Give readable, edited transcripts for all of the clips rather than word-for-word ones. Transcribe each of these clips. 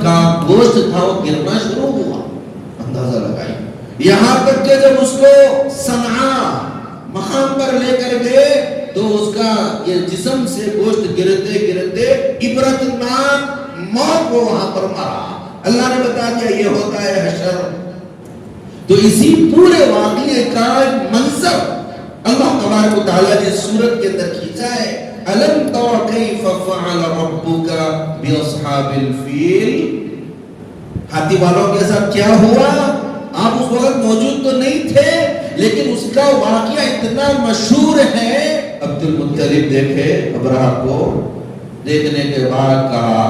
کا گوشت تھا وہ گرنا شروع ہوا. اندازہ لگائی. یہاں تک کہ جب اس کو صنعا مقام پر لے کر گئے تو اس کا یہ جسم سے گوشت گرتے گرتے عبرتناک موت کو وہاں پر مارا. اللہ نے بتا دیا یہ ہوتا ہے حشر. تو اسی پورے واقعے کا ایک منظر اللہ تبارک و تعالیٰ نے سورت کے اندر کھینچا ہے. الم تر کیف فعل ربک باصحاب الفیل. ہاتھی والوں کے ساتھ کیا ہوا؟ آپ اس وقت موجود تو نہیں تھے لیکن اس کا واقعہ اتنا مشہور ہے. عبد المطلب دیکھے ابرہہ کو دیکھنے کے بعد کہا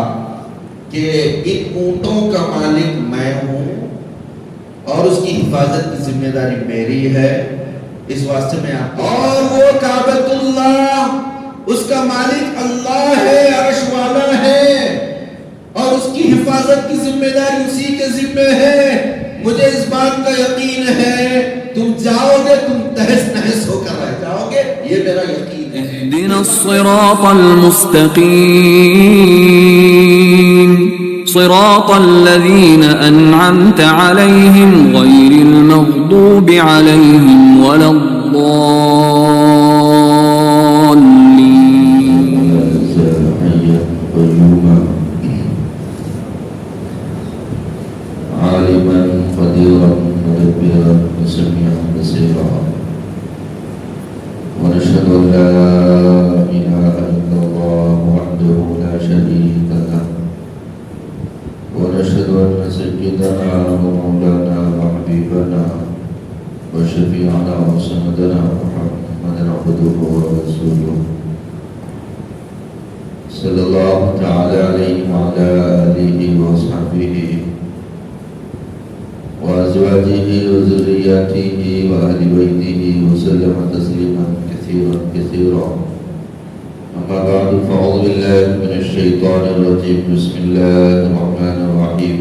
کہ ان اونٹوں کا مالک میں ہوں اور اس کی حفاظت کی ذمہ داری میری ہے. اس واسطے میں آپ اور وہ کعبۃ اللہ اس کا مالک اللہ ہے، عرش والا ہے اور اس کی حفاظت کی ذمہ داری اسی کے ذمہ ہے. مجھے اس بات کا یقین ہے تم جاؤ گے تم تہس نہس ہو کر رہ جاؤ گے، یہ میرا یقین ہے. اهدنا الصراط المستقيم صراط الذين أنعمت عليهم غير المغضوب عليهم ولا الضالين. عالما قديرا مدبرا سميعا بصيرا ونشهد ان لا اله الا الله وحده لا شريك له ونشهد ان سيدنا ومولانا وحبيبنا وشفيعنا وسندنا محمدا عبده ورسوله صلى الله تعالى عليه وعلى اله واصحابه وأزواجه وذرياته وأهل بيته وسلم تسليما كثيرا كثيرا. أما بعد فأعوذ بالله من الشيطان الرجيم. بسم الله الرحمن الرحيم.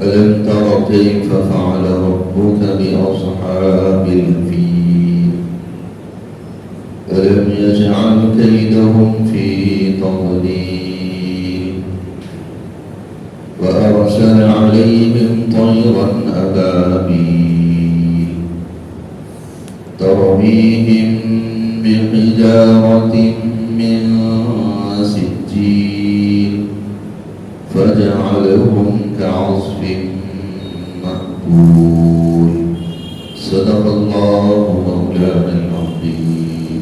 ألم تر كيف فعل ربك بأصحاب الفيل ألم يجعل كيدهم في تضليل وأرسل عليهم طيرا أبابيل ترميهم بحجارة من سجيل فجعلهم كعصف مأكول. صدق الله مولانا العظيم.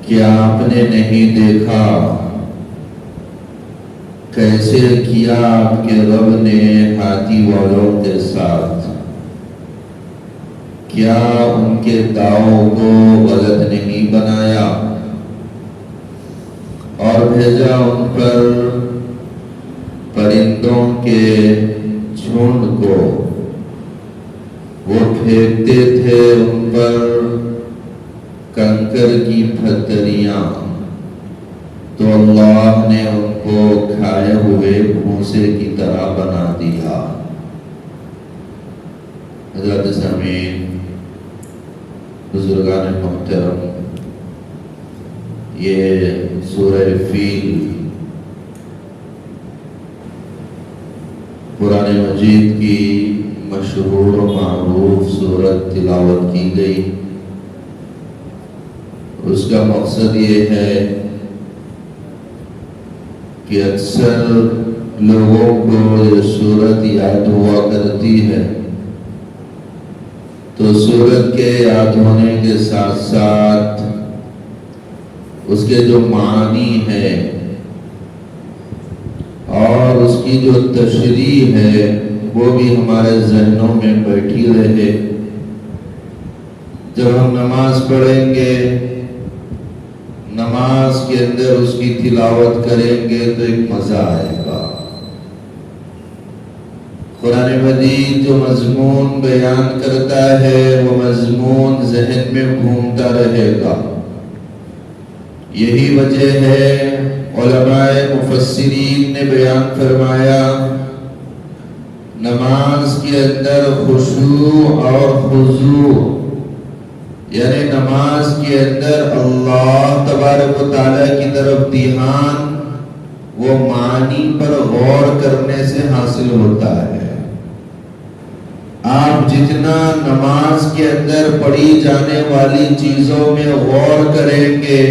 کیا آپ نے نہیں دیکھا کیسے کیا آپ کے رب نے ہاتھی والوں کے ساتھ؟ کیا ان کے داؤں کو غلط نہیں بنایا اور بھیجا ان پر پرندوں کے جھنڈ کو. وہ پھینکتے تھے ان پر کنکر کی پھتریاں تو اللہ نے ان کو کھائے ہوئے بھوسے کی طرح بنا دیا. حضرت سامعین، بزرگان محترم، یہ سورہ فیل قرآن مجید کی مشہور و معروف سورت تلاوت کی گئی. اس کا مقصد یہ ہے کہ اکثر لوگوں کو یہ سورت یاد ہوا کرتی ہے تو سورت کے یاد ہونے کے ساتھ ساتھ اس کے جو معنی ہے اور اس کی جو تشریح ہے وہ بھی ہمارے ذہنوں میں بیٹھی رہے. جب ہم نماز پڑھیں گے نماز کے اندر اس کی تلاوت کریں گے تو ایک مزہ آئے گا. قرآن مجید جو مضمون بیان کرتا ہے وہ مضمون ذہن میں گھومتا رہے گا. یہی وجہ ہے علماء مفسرین نے بیان فرمایا نماز کے اندر خشوع اور خضوع، یعنی نماز کے اندر اللہ تبارک و تعالیٰ کی طرف دھیان، وہ غور کرنے سے حاصل ہوتا ہے۔ آپ جتنا نماز کے اندر پڑھی جانے والی چیزوں میں غور کریں گے،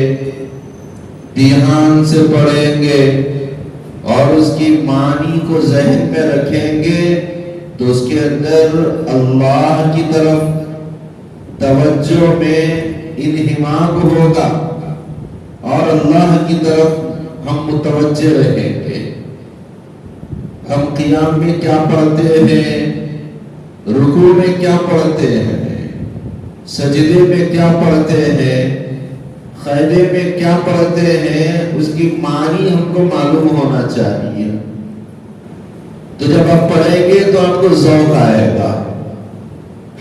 دھیان سے پڑھیں گے اور اس کی معنی کو ذہن میں رکھیں گے تو اس کے اندر اللہ کی طرف توجہ میں انہماک ہوگا اور اللہ کی طرف ہم متوجہ رہیں گے۔ ہم قیام میں کیا پڑھتے ہیں، رکوع میں کیا پڑھتے ہیں، سجدے میں کیا پڑھتے ہیں، قیدے میں کیا پڑھتے ہیں، اس کی معنی ہم کو معلوم ہونا چاہیے۔ تو جب آپ پڑھیں گے تو آپ کو ذوق آئے گا۔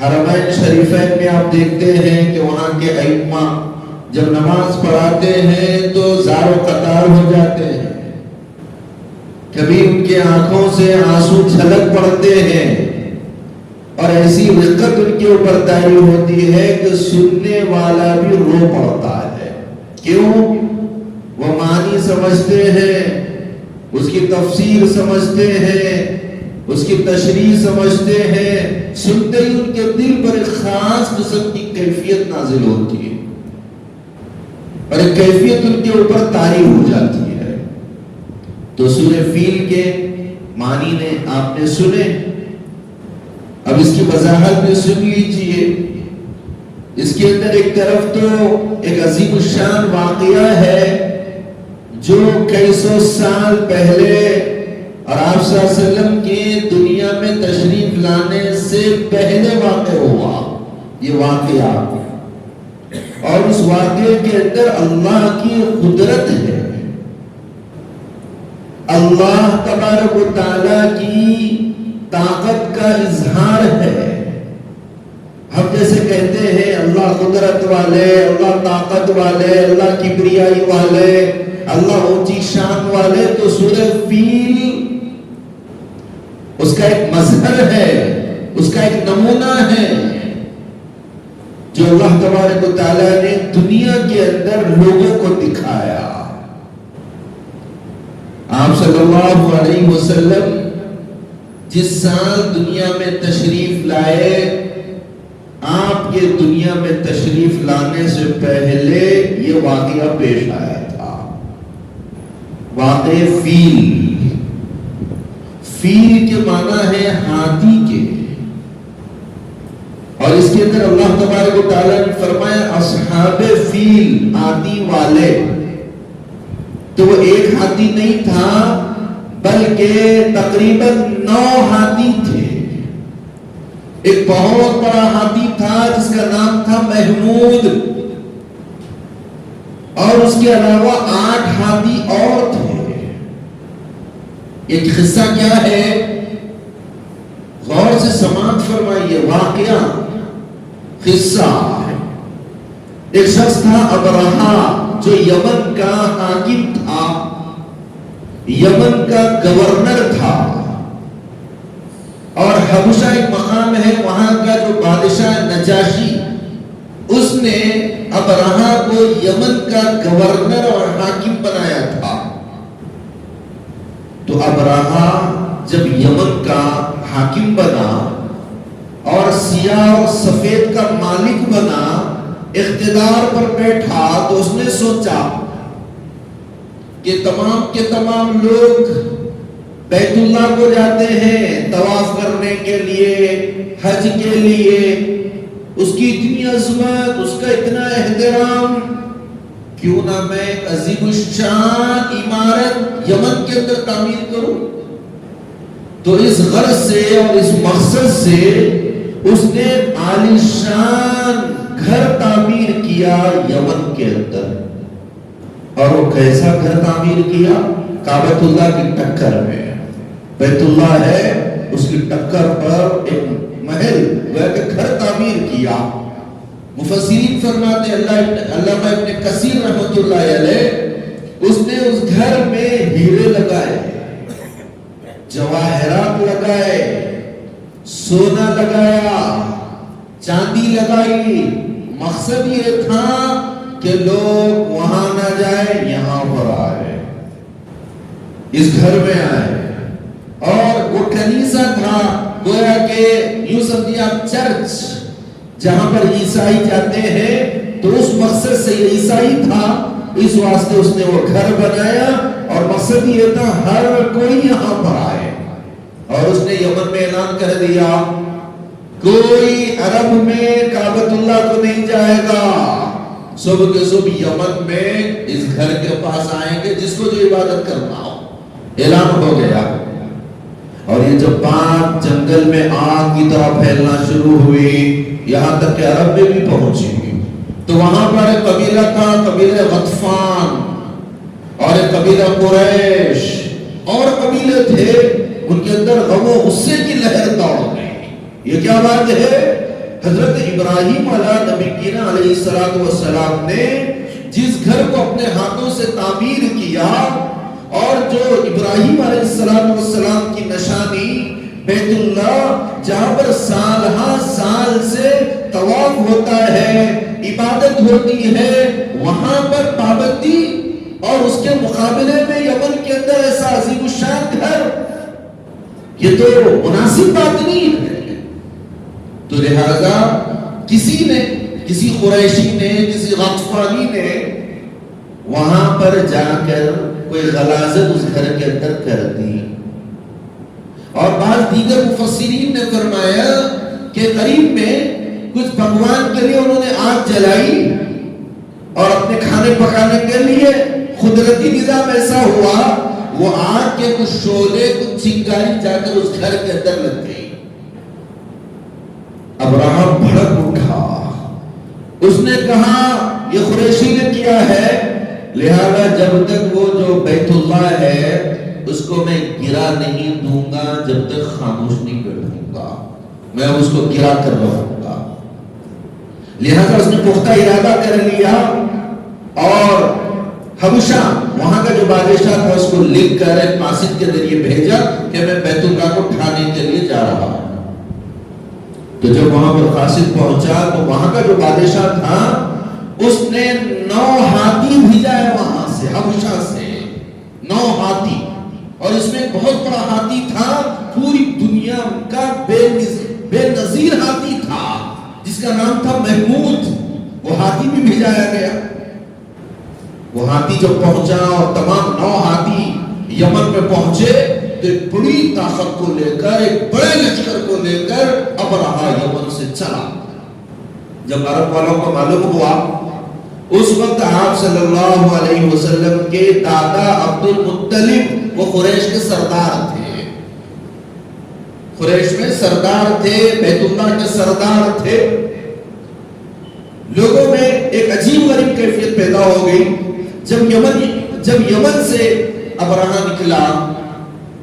حرمین شریفین میں آپ دیکھتے ہیں کہ وہاں کے ائمہ جب نماز پڑھاتے ہیں تو زار و قطار ہو جاتے ہیں، کبھی ان کے آنکھوں سے آنسو چھلک پڑتے ہیں اور ایسی رقت ان کے اوپر طاری ہوتی ہے کہ سننے والا بھی رو پڑتا ہے۔ کیوں؟ وہ معنی سمجھتے ہیں، اس کی تفسیر سمجھتے ہیں، اس کی تشریح سمجھتے ہیں، سنتے ہی ان کے دل پر ایک خاص قسم کی کیفیت نازل ہوتی ہے اور ایک کیفیت ان کے اوپر طاری ہو جاتی ہے۔ تو سورہ فیل کے معنی نے آپ نے سنے، اب اس کی وضاحت میں سن لیجئے۔ اس کے اندر ایک طرف تو ایک عظیم الشان واقعہ ہے جو کئی سو سال پہلے اور آپ صلی اللہ علیہ وسلم کی دنیا میں تشریف لانے سے پہلے واقع ہوا یہ واقعہ، اور اس واقعے کے اندر اللہ کی قدرت ہے، اللہ تبارک و تعالی کی طاقت کا اظہار ہے۔ ہم جیسے کہتے ہیں اللہ قدرت والے، اللہ طاقت والے، اللہ کبریائی والے، اللہ اونچی شان والے، تو سورہ فیل اس کا ایک مظہر ہے، اس کا ایک نمونہ ہے جو اللہ تبارک و تعالیٰ نے دنیا کے اندر لوگوں کو دکھایا۔ آپ صلی اللہ علیہ وسلم جس سال دنیا میں تشریف لائے، آپ کے دنیا میں تشریف لانے سے پہلے یہ واقعہ پیش آیا تھا، واقعہ فیل۔ فیل کے معنی ہے ہاتھی کے، اور اس کے اندر اللہ تبارک و تعالیٰ نے فرمایا اصحاب فیل، ہاتھی والے۔ تو وہ ایک ہاتھی نہیں تھا بلکہ تقریباً 9 ہاتھی تھے۔ ایک بہت بڑا ہاتھی تھا جس کا نام تھا محمود، اور اس کے علاوہ 8 ہاتھی اور تھے۔ ایک قصہ کیا ہے، غور سے سماعت فرمائیے، واقعہ قصہ۔ ایک شخص تھا ابرہا جو یمن کا حاکم تھا، یمن کا گورنر تھا، اور حبشہ ایک مقام ہے وہاں کا جو بادشاہ نجاشی، اس نے ابرہا کو یمن کا گورنر اور حاکم بنایا تھا۔ تو ابرہا جب یمن کا حاکم بنا اور سیاہ اور سفید کا مالک بنا، اقتدار پر بیٹھا، تو اس نے سوچا کہ تمام کے تمام لوگ بیت اللہ کو جاتے ہیں طواف کرنے کے لیے، حج کے لیے، اس کی اتنی عظمت، اس کا اتنا احترام، کیوں نہ میں ایک عظیم الشان عمارت یمن کے اندر تعمیر کروں۔ تو اس غرض سے اور اس مقصد سے اس نے عالی شان گھر تعمیر کیا یمن کے اندر۔ اور وہ کیسا گھر تعمیر کیا؟ کعبۃ اللہ کی ٹکر میں، بیت اللہ ہے اس کی ٹکر پر ایک محل گھر تعمیر کیا۔ مفسرین فرماتے علامہ ابن کثیر رحمۃ اللہ علیہ، اس نے اس گھر میں ہیرے لگائے، جواہرات لگائے، سونا لگایا، چاندی لگائی۔ مقصد یہ تھا کہ لوگ وہاں نہ جائے، یہاں پر آئے، اس گھر میں آئے۔ کنیسہ تھا، گویا کہ یوں سمجھیے آپ چرچ جہاں پر عیسائی جاتے ہیں، تو اس مقصد سے یہ عیسائی تھا، اس واسطے اس نے وہ گھر بنایا اور مقصد یہ تھا ہر کوئی یہاں پر آئے۔ اور اس نے یمن میں اعلان کر دیا کوئی عرب میں کعبۃ اللہ کو نہیں جائے گا، صبح کے صبح یمن میں اس گھر کے پاس آئیں گے جس کو جو عبادت کرنا ہو۔ اعلان ہو گیا، اور یہ جب بات جنگل میں آگ کی طرح پھیلنا شروع ہوئی، یہاں تک کہ عرب میں بھی پہنچی، تو وہاں پر ایک قبیلہ تھا، قبیلہ غطفان، اور ایک قبیلہ قریش، اور قبیلے تھے، ان کے اندر غم و غصے کی لہر دوڑ گئی۔ یہ کیا بات ہے؟ حضرت ابراہیم علیہ السلام نے جس گھر کو اپنے ہاتھوں سے تعمیر کیا، اور جو ابراہیم علیہ السلام کی نشانی بیت اللہ، جہاں پر سال ہاں سال سے طواف ہوتا ہے، عبادت ہوتی ہے، وہاں پر پابندی، اور اس کے مقابلے میں یمن کے اندر ایسا عظیم الشان گھر، یہ تو مناسب بات نہیں ہے۔ تو لہذا کسی نے، کسی قریشی نے، کسی غطفانی نے وہاں پر جا کر کوئی غلاظت اس گھر کے اندر کر دی، اور بعض دیگر مفسرین نے فرمایا کہ قریب میں کچھ پکوان کے لیے انہوں نے آگ جلائی، اور اپنے کھانے پکانے کے لیے قدرتی نظام ایسا ہوا، وہ آگ کے کچھ شعلے، کچھ چنگاری جا کر اس گھر کے اندر لگ گئی۔ ابراہیم بھڑک اٹھا، اس نے کہا یہ قریشی نے کیا ہے، لہذا جب تک وہ جو بیت اللہ ہے اس کو میں گرا نہیں دوں گا جب تک خاموش نہیں بیٹھوں گا، میں اس کو گرا کر رہوں گا۔ لہذا اس نے پختہ ارادہ کر لیا، اور حبشہ وہاں کا جو بادشاہ تھا اس کو لکھ کر ایک قاصد کے ذریعے بھیجا کہ میں بیت اللہ کو ٹھانے کے لیے جا رہا ہوں۔ تو جب وہاں پر قاصد پہنچا تو وہاں کا جو بادشاہ تھا اس نے 9 ہاتھی بھیجا ہے وہاں سے، حبشہ سے 9 ہاتھی، اور اس میں بہت بڑا ہاتھی تھا، پوری دنیا کا بے نظیر ہاتھی تھا جس کا نام تھا محمود، وہ ہاتھی بھی بھیجایا گیا۔ وہ ہاتھی جب پہنچا اور تمام 9 ہاتھی یمن میں پہنچے تو ایک بڑی طاقت کو لے کر، ایک بڑے لشکر کو لے کر ابرہا یمن سے چلا۔ جب عرب والوں کو معلوم ہوا، اس وقت آپ صلی اللہ علیہ وسلم کے دادا عبد المطلب وہ قریش کے سردار تھے، قریش میں سردار تھے، بیت اللہ کے سردار تھے۔ لوگوں میں ایک عجیب غریب کیفیت پیدا ہو گئی، جب یمن سے ابرہا نکلا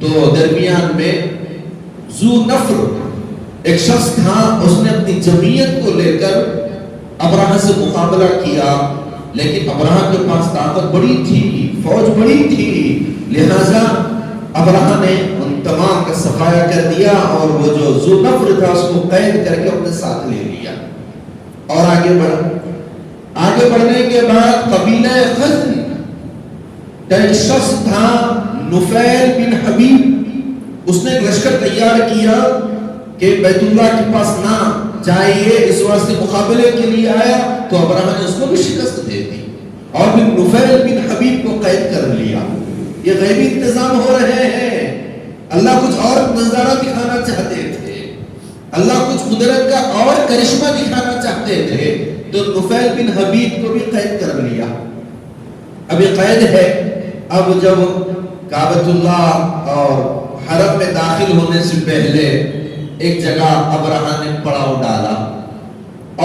تو درمیان میں ذو نفر ایک شخص تھا، اس نے اپنی جمعیت کو لے کر ابرہا سے مقابلہ کیا، لیکن ابرہا کے پاس طاقت بڑی تھی، فوج بڑی تھی، لہذا ابرہا نے ان تمام کا صفایا کر دیا، اور وہ جو ذو نفر تھا اس کو قید کر کے اپنے ساتھ لے لیا اور آگے بڑھا۔ آگے بڑھنے کے بعد قبیلہ خزن کا ایک شخص تھا نفیل بن حبیب، اس نے ایک لشکر تیار کیا کہ بیت اللہ کے پاس نہ جائیے، اس واسطے مقابلے کے لیے آیا، تو ابرہا نے اس کو بھی شکست دے دی اور پھر نفیل بن حبیب کو قید کر لیا۔ یہ غیبی انتظام ہو رہے ہیں، اللہ کچھ اور نظارہ دکھانا چاہتے تھے، اللہ کچھ قدرت کا اور کرشمہ دکھانا چاہتے تھے، تو نفیل بن حبیب کو بھی قید کر لیا۔ اب یہ قید ہے، اب جب کعبۃ اللہ اور حرم میں داخل ہونے سے پہلے ایک جگہ ابرہا نے پڑاؤ ڈالا،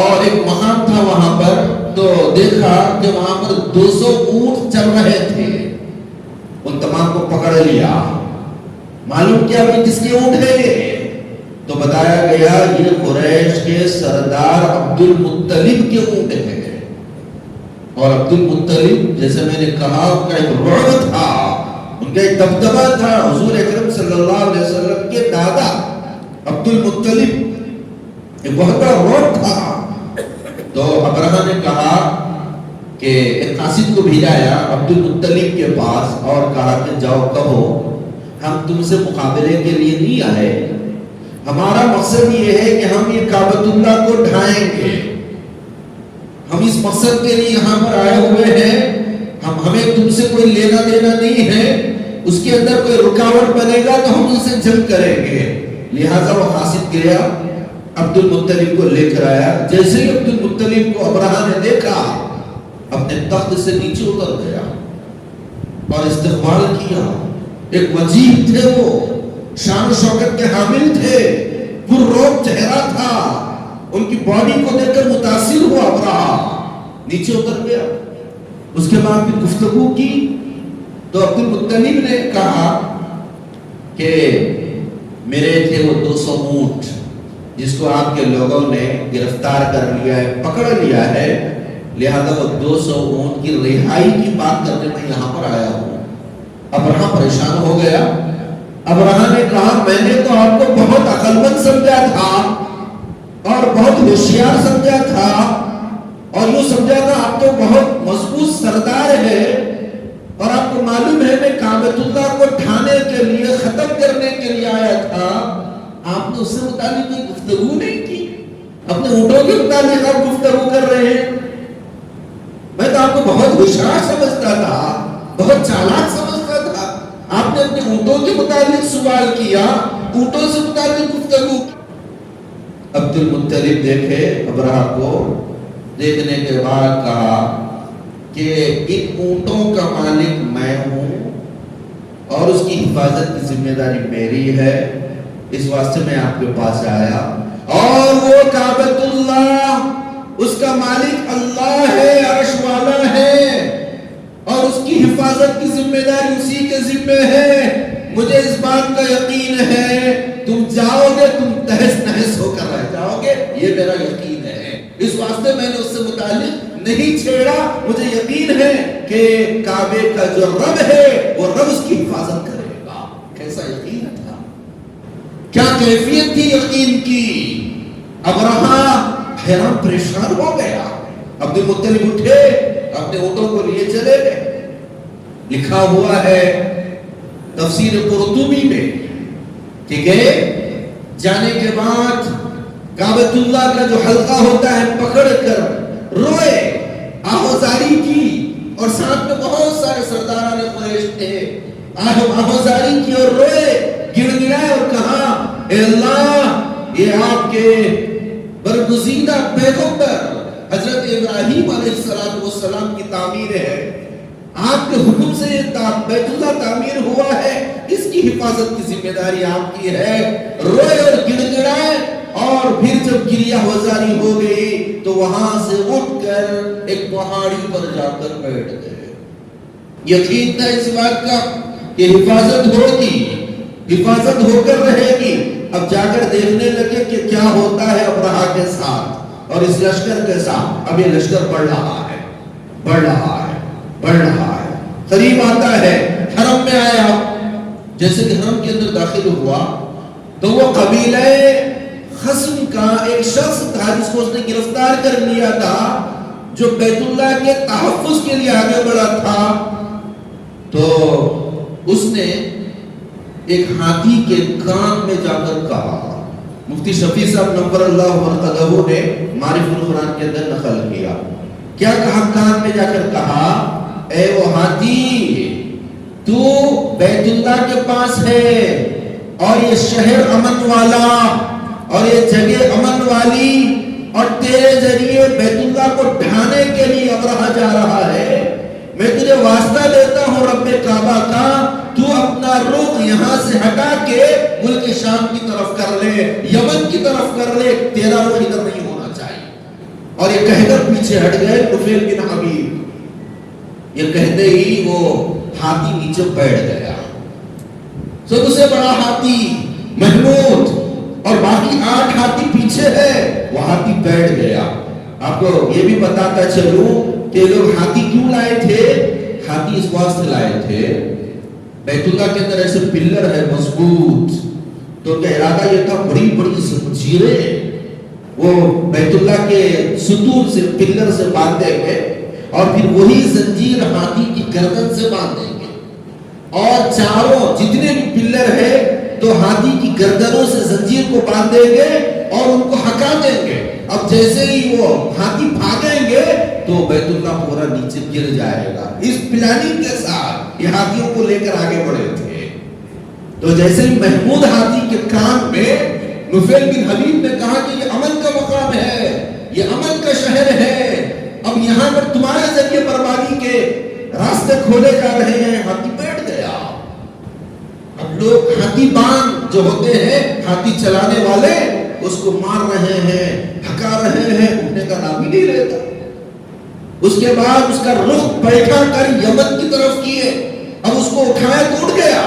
اور ایک مقام تھا وہاں پر، تو دیکھا کہ وہاں پر 200 اونٹ چل رہے تھے، ان تمام کو پکڑ لیا۔ معلوم کیا بھی کس کے اونٹ ہے؟ تو بتایا گیا یہ قریش کے سردار عبد المطلب کے اونٹ ہے۔ اور عبد المطلب جیسے میں نے کہا ان کا ایک رعب تھا، ان کا ایک دبدبہ تھا، حضور اکرم صلی اللہ علیہ وسلم کے دادا عبد المطلب ایک بہت بڑا رعب تھا۔ تو ابرہا نے کہا کہ ایک قاصد کو بھیجایا عبد المطلب کے پاس اور کہا کہ جاؤ کہو ہم تم سے مقابلے کے لیے نہیں آئے. ہمارا مقصد یہ ہے کہ ہم یہ کعبۃ اللہ کو ڈھائیں گے. ہم اس مقصد کے لیے یہاں پر آئے ہوئے ہیں. ہمیں تم سے کوئی لینا دینا نہیں ہے. اس کے اندر کوئی رکاوٹ بنے گا تو ہم ان سے جنگ کریں گے. لہٰذا وہ قاصد گیا, عبد المطلب کو لے کر آیا. جیسے ہی عبد المطلب کو ابرہہ نے دیکھا, اپنے تخت سے نیچے اتر گیا اور استقبال کیا. ایک وزیر تھے, وہ شان و شوکت کے حامل تھے, پررعب چہرہ تھا. ان کی باڈی کو دیکھ کر متاثر ہوا ابرہہ, نیچے اتر گیا. اس کے بعد پھر گفتگو کی تو عبد المطلب نے کہا کہ میرے تھے وہ 200 اونٹ جس کو آپ کے لوگوں نے گرفتار کر لیا ہے, پکڑ لیا ہے. لہذا وہ 200 اونٹ کی رہائی کی بات کرنے میں یہاں پر آیا ہوں. ابرہہ پریشان ہو گیا. ابرہہ نے کہا میں نے تو آپ کو بہت عقل مند سمجھا تھا اور بہت ہوشیار سمجھا تھا اور یوں سمجھا تھا آپ تو بہت مضبوط سردار ہے, اور آپ کو معلوم ہے میں کعبۃ اللہ کو ڈھانے کے لیے, ختم کرنے کے لیے آیا تھا. آپ نے اس سے متعلق کوئی گفتگو نہیں کی. اپنے اونٹوں کے متعلق آپ گفتگو کر رہے ہیں. میں تو آپ کو بہت ہوشیار سمجھتا تھا, بہت چالاک سمجھتا تھا. آپ نے اپنے اونٹوں کے متعلق سوال کیا, اونٹوں سے متعلق گفتگو کی. عبد المطلب دیکھے ابرہہ کو, دیکھنے کے بعد کہا کہ ان اونٹوں کا مالک میں ہوں اور اس کی حفاظت کی ذمہ داری میری ہے. اس واسطے میں آپ کے پاس آیا. اور وہ کعبۃ اللہ, اس کا مالک اللہ ہے, عرش والا ہے, اور اس کی حفاظت کی ذمہ داری اسی کے ذمہ ہے. مجھے اس بات کا یقین ہے تم جاؤ گے, تم تہس نہس ہو کر رہ جاؤ گے, یہ میرا یقین ہے. اس واسطے میں نے اس سے متعلق نہیں چھیڑا. مجھے یقین ہے کہ کعبے کا جو رب ہے وہ رب اس کی حفاظت کرے گا. کیسا یقین تھا, کیا کیفیت تھی یقین کی. ابرہہ حیران پریشان ہو گیا. عبد المطلب اٹھے, اپنے اونٹوں کو لیے چلے گئے. لکھا ہوا ہے تفسیر قرطبی میں کہ گئے, جانے کے بعد کعبۃ اللہ کا جو حلقہ ہوتا ہے پکڑ کر روئے, آہوزاری کی, اور ساتھ میں بہت سارے سرداران قریش تھے. آہوزاری کی اور روئے, گڑ گڑائے اور کہا اے اللہ یہ آپ کے برگزیدہ پیغمبر حضرت ابراہیم علیہ السلام کی تعمیر ہے, آپ کے حکم سے یہ بیت اللہ تعمیر ہوا ہے, اس کی حفاظت کی ذمہ داری آپ کی ہے. روئے اور گڑ گڑائے, اور پھر جب گریہ وزاری ہو گئی تو وہاں سے اٹھ کر ایک پہاڑی پر جا کر بیٹھ گئے. یقین تھا اس بات کا کہ حفاظت ہوگی, حفاظت ہو کر رہے گی. اب جا کر دیکھنے لگے کہ کیا ہوتا ہے ابرہہ کے ساتھ اور اس لشکر کے ساتھ. اب یہ لشکر بڑھ رہا ہے, بڑھ رہا ہے, بڑھ رہا ہے, قریب آتا ہے. حرم میں آیا, جیسے کہ حرم کے اندر داخل ہوا تو وہ قبیلہ خصم کا ایک شخص تھا جس کو اس نے گرفتار کر لیا تھا, جو بیت اللہ کے تحفظ کے لیے آگے بڑھا تھا. تو اس نے ایک ہاتھی کے کان میں جا کر کہا, مفتی شفیع صاحب نور اللہ مرقدہ نے معرفت القرآن کے اندر نقل کیا, کیا کہا کان میں جا کر کہا اے وہ ہاتھی, تو بیت اللہ کے پاس ہے اور یہ شہر امن والا اور یہ جگہ امن والی, اور تیرے ذریعے بیت اللہ کو ڈھانے کے لیے ابرہہ جا رہا ہے. میں تجھے واسطہ دیتا ہوں رب کعبہ کا, تو اپنا رخ یہاں سے ہٹا کے ملک شام کی طرف کر لے, یمن کی طرف کر لے, تیرا رخ ادھر نہیں ہونا چاہیے. اور یہ کہہ کر پیچھے ہٹ گئے نفیل بن حبیب. یہ کہتے ہی وہ ہاتھی نیچے بیٹھ گیا. سب سے بڑا ہاتھی محمود اور باقی 8 ہاتھی پیچھے ہے, وہ ہاتھی بیٹھ گیا. آپ کو یہ بھی بتاتا چلوں کہ لوگ ہاتھی کیوں لائے تھے. ہاتھی اس واسطے لائے تھے, بیت اللہ کے اندر ایسے پلر ہے مضبوط, تو ان کا ارادہ یہ تھا بڑی بڑی زنجیریں وہ بیت اللہ کے ستون سے, پلر سے باندھیں گے, اور پھر وہی زنجیر ہاتھی کی گردن سے باندھیں گے, اور چاروں جتنے بھی پلر کلر ہے تو ہاتھی کی گردنوں سے زنجیر کو باندھ دیں گے اور ان کو ہکا دیں گے. اب جیسے ہی وہ ہاتھی بھاگیں گے تو بیت اللہ پورا نیچے گر جائے گا. اس پلاننگ کے ساتھ یہ ہاتھیوں کو لے کر آگے بڑھے تھے. تو جیسے ہی محمود ہاتھی کے کان میں نفیل بن حبیب نے کہا کہ یہ امن کا مقام ہے, یہ امن کا شہر ہے, اب یہاں پر تمہارے ذریعے بربادی کے راستے کھولے جا رہے ہیں, ہاتھی بیٹھ گیا. اب لوگ ہاتھی بان جو ہوتے ہیں ہاتھی چلانے والے اس کو مار رہے ہیں, ہکا رہے ہیں, اٹھنے کا نام ہی نہیں لیتا. اس کے بعد اس کا رخ بیٹھا کر یمن کی طرف کیے. اب اس کو اٹھایا تو اٹھ گیا,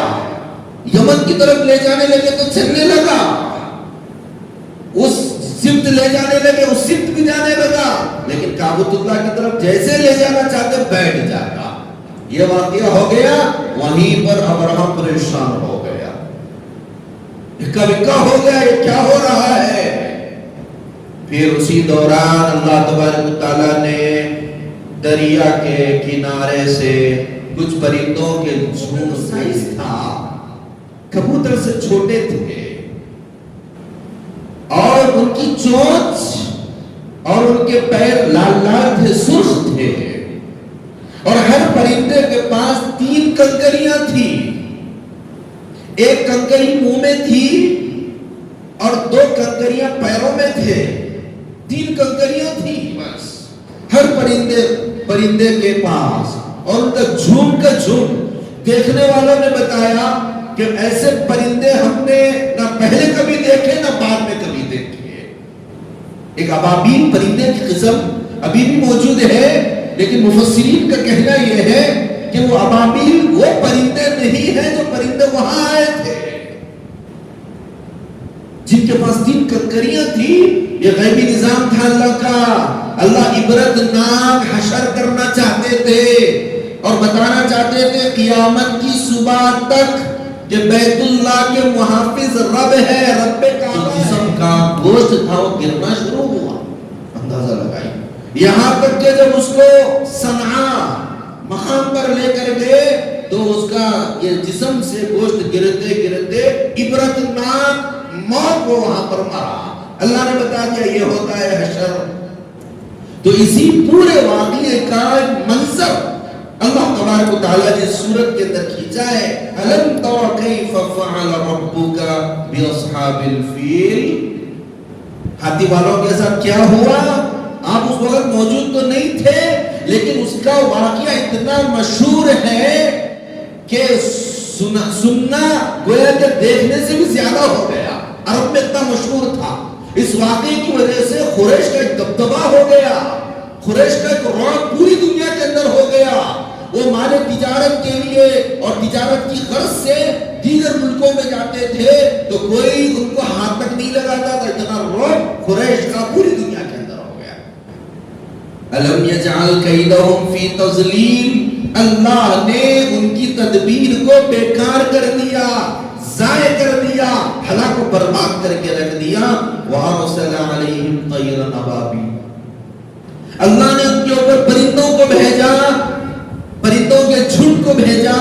یمن کی طرف لے جانے لگے تو چلنے لگا, اس سمت لے جانے لگے اس سمت بھی جانے لگا, لیکن کعبۃ اللہ کی طرف جیسے لے جانا چاہتے بیٹھ جاتا. یہ واقعہ ہو گیا. وہیں پر ابرہہ پریشان ہو گیا, اکا بکا ہو گیا, یہ کیا ہو رہا ہے. پھر اسی دوران اللہ تبارک و تعالیٰ نے دریا کے کنارے سے کچھ پرندوں کے جھنڈ سائز تھا, کبوتر سے چھوٹے تھے اور ان کی چونچ اور ان کے پیر لال لال تھے, سرخ تھے, اور ہر پرندے کے پاس 3 کنکریاں تھی. ایک کنکری منہ میں تھی اور 2 کنکریاں پیروں میں تھے. 3 کنکریاں تھی بس ہر پرندے کے پاس, اور ان کا جھنڈ کا جھنڈ. دیکھنے والوں نے بتایا کہ ایسے پرندے ہم نے نہ پہلے کبھی دیکھے نہ بعد میں کبھی دیکھے. ایک ابابیل پرندے کی قسم ابھی بھی موجود ہے, لیکن مفسرین کا کہنا یہ ہے کہ وہ ابابیل وہ پرندے نہیں ہیں جو پرندے وہاں آئے تھے, جن کے پاس 3 کنکریاں تھی. یہ غیبی نظام تھا اللہ کا. اللہ عبرت ناک حشر کرنا چاہتے تھے اور بتانا چاہتے تھے قیامت کی صبح تک کہ بیت اللہ کے محافظ رب ہے, رب کعبہ. جسم کا گوشت تھا وہ گرنا شروع ہوا. اندازہ لگائیے, یہاں تک کہ جب اس کو صنعاء مقام پر لے کر گئے تو اس کا یہ جسم سے گوشت گرتے گرتے عبرت ناک موت کو وہاں پر مرا. اللہ نے بتا دیا یہ ہوتا ہے حشر. تو اسی پورے واقعے کا منظر اللہ تبارک و تعالیٰ نے سورت کے اندر کھینچا ہے. أَلَمْ تَرَ كَيْفَ فَعَلَ رَبُّكَ بِأَصْحَابِ الْفِيلِ. ہاتھی والوں کے ساتھ کیا ہوا؟ آپ اس وقت موجود تو نہیں تھے, لیکن اس کا واقعہ اتنا مشہور ہے کہ سننا گویا کہ دیکھنے سے بھی زیادہ ہو گیا. عرب میں اتنا مشہور تھا. اس واقعے کی وجہ سے قریش کا ایک دبدبہ ہو گیا, قریش کا ایک رعب پوری دنیا کے اندر ہو گیا. وہ مال تجارت کے لیے اور تجارت کی غرض سے دیگر ملکوں میں جاتے تھے تو کوئی ان کو ہاتھ تک نہیں لگاتا تھا. اتنا رعب قریش کا پوری دنیا کے اندر ہو گیا. الم یجعل کیدہم فی تضلیل. اللہ نے ان کی تدبیر کو بیکار کر دیا, ضائع کر دیا, ہلاک و برباد کر کے رکھ دیا. وَأَرْسَلَ عَلَيْهِمْ طَيْرًا أَبَابِيلَ. اللہ نے ان کے اوپر پرندوں کو بھیجا, پرندوں کے جھنڈ کو بھیجا.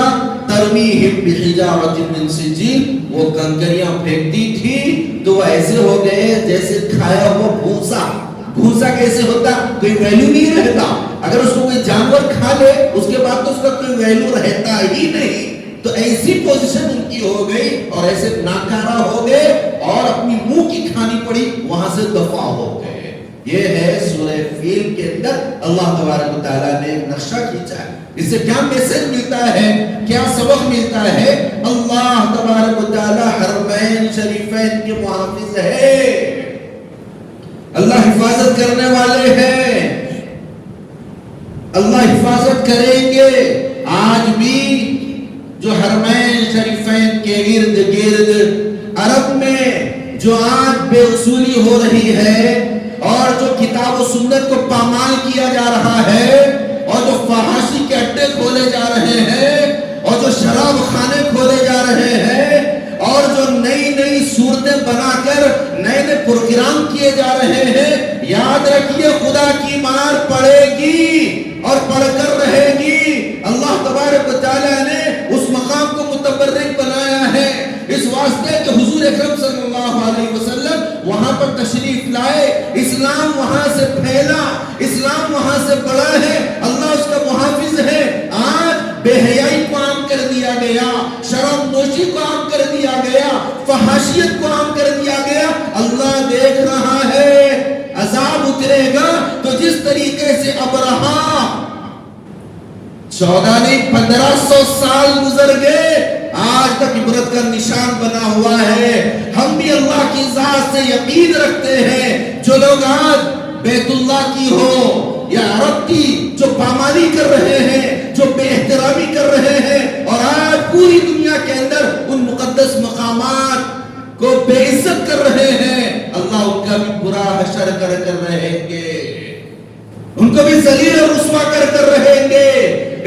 ترمیہم بحجارۃ من سجیل. وہ کنکریاں پھینکتی تھی تو وہ ایسے ہو گئے جیسے کھایا ہوا بھوسا. بھوسا کیسے ہوتا, کوئی ویلیو نہیں رہتا. اگر اس کو کوئی جانور کھا لے اس کے بعد تو اس کا کوئی ویلیو رہتا ہی نہیں. تو ایسی پوزیشن ان کی ہو گئی اور ایسے ناکارہ ہو گئے اور اپنی منہ کی کھانی پڑی, وہاں سے دفع ہو گئے. یہ ہے سورہ فیل کے اندر اللہ تبارک و تعالیٰ نے نقشہ کھینچا ہے. اس سے کیا میسج ملتا ہے, کیا سبق ملتا ہے؟ اللہ تبارک و تعالیٰ حرمین شریفین کے محافظ ہے, اللہ حفاظت کرنے والے ہیں, اللہ حفاظت کریں گے. آج بھی جو حرمین شریفین کے ارد گرد عرب میں جو آج بے اصولی ہو رہی ہے اور جو کتاب و سنت کو پامال کیا جا رہا ہے اور جو فحاشی کے اڈے کھولے جا رہے ہیں اور جو شراب خانے کھولے جا رہے ہیں اور جو نئی نئی صورتیں بنا کر نئے نئے پروگرام کیے جا رہے ہیں, یاد رکھیے خدا کی مار پڑے گی اور پڑ کر رہے گی. اللہ تبارک و تعالیٰ نے اس مقام کو متبرک بنایا ہے. اس واسطے کہ حضور اکرم صلی اللہ علیہ وسلم وہاں پر تشریف لائے، اسلام وہاں سے پھیلا، اسلام وہاں سے بڑا ہے، اللہ اس کا محافظ ہے۔ آج بے حیائی کو عام کر دیا گیا، شرم نوشی کو عام کر دیا گیا، فحاشیت کو عام کر دیا گیا۔ اللہ دیکھ رہا ہے، عذاب اترے گا تو جس طریقے سے ابرہا 14 نہیں 1500 سال گزر گئے، آج تک عبرت کا نشان بنا ہوا ہے۔ ہم بھی اللہ کی ذات سے یقین رکھتے ہیں۔ جو لوگ آج بیت اللہ کی ہو یا عرب کی جو پامالی کر رہے ہیں، جو بے احترامی کر رہے ہیں، اور آج پوری دنیا کے اندر ان مقدس مقامات کو بے عزت کر رہے ہیں، اللہ ان کا بھی برا حشر کر رہیں گے، ان کو بھی ذلیل اور رسوا کر رہیں گے۔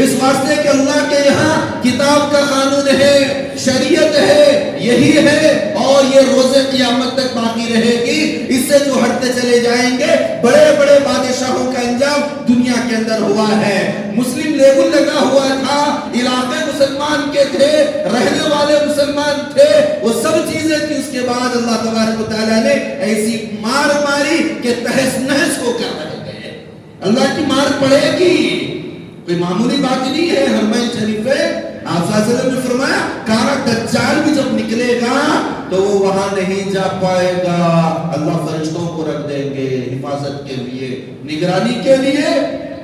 اس واسطے کہ اللہ کے یہاں کتاب کا قانون ہے، شریعت ہے، یہی ہے، اور یہ روز قیامت تک باقی رہے گی۔ اس سے جو ہٹتے چلے جائیں گے، بڑے بڑے بادشاہوں کا انجام دنیا کے اندر ہوا ہے۔ مسلم لیبل لگا ہوا تھا، علاقے مسلمان کے تھے، رہنے والے مسلمان تھے، وہ سب چیزیں تھی۔ اس کے بعد اللہ تبارک و تعالیٰ نے ایسی مار ماری کہ تہس نہس ہو کر رہ گئے۔ اللہ کی مار پڑے گی، کوئی معمولی بات نہیں ہے۔ حرمین شریف ہے، آپ صلی اللہ علیہ وسلم نے فرمایا کارا دجال بھی جب نکلے گا تو وہ وہاں نہیں جا پائے گا، اللہ فرشتوں کو رکھ دیں گے حفاظت کے لیے، نگرانی کے لیے۔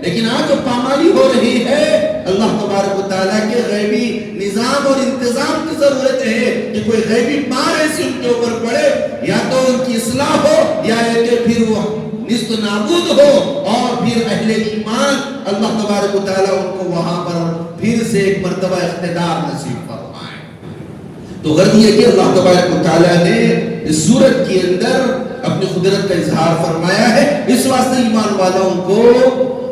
لیکن آج جو پامالی ہو رہی ہے، اللہ تبارک و تعالیٰ کے غیبی نظام اور انتظام کی ضرورت ہے کہ کوئی غیبی مار ایسی ان کے اوپر پڑے، یا تو ان کی اصلاح ہو، یا کہ پھر وہ نیست نابود ہو، اور پھر اہل ایمان اللہ تبارک و تعالیٰ ان کو وہاں پر پھر سے ایک مرتبہ اقتدار نصیب فرمائے۔ تو غرض یہ کہ اللہ تبارک و تعالیٰ نے اس صورت کے اندر اپنی قدرت کا اظہار فرمایا ہے۔ اس واسطے ایمان والوں کو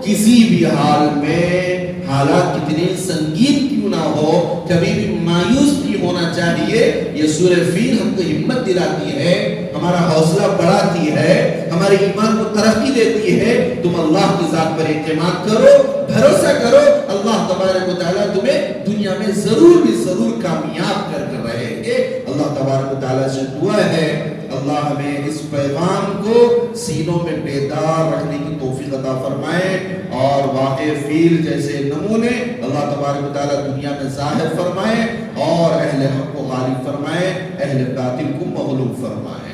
کسی بھی حال میں، حالات کتنے سنگین کیوں نہ ہو، کبھی بھی مایوس نہیں ہونا چاہیے۔ یہ سورہ فیل ہم کو ہمت دلاتی ہے، ہمارا حوصلہ بڑھاتی ہے، ہمارے ایمان کو ترقی دیتی ہے۔ تم اللہ کی ذات پر اعتماد کرو، بھروسہ کرو، اللہ تبارک و تعالیٰ تمہیں دنیا میں ضرور بھی ضرور کامیاب کر رہیں گے۔ اللہ تبارک و تعالیٰ سے دعا ہے اللہ ہمیں اس پیغام کو سینوں میں بیدار رکھنے کی توفیق عطا فرمائے، اور واقع فیل جیسے نمونے اللہ تبارک و تعالیٰ دنیا میں ظاہر فرمائے، اور اہل حق کو غالب فرمائے، اہل باطل کو مغلوب فرمائے۔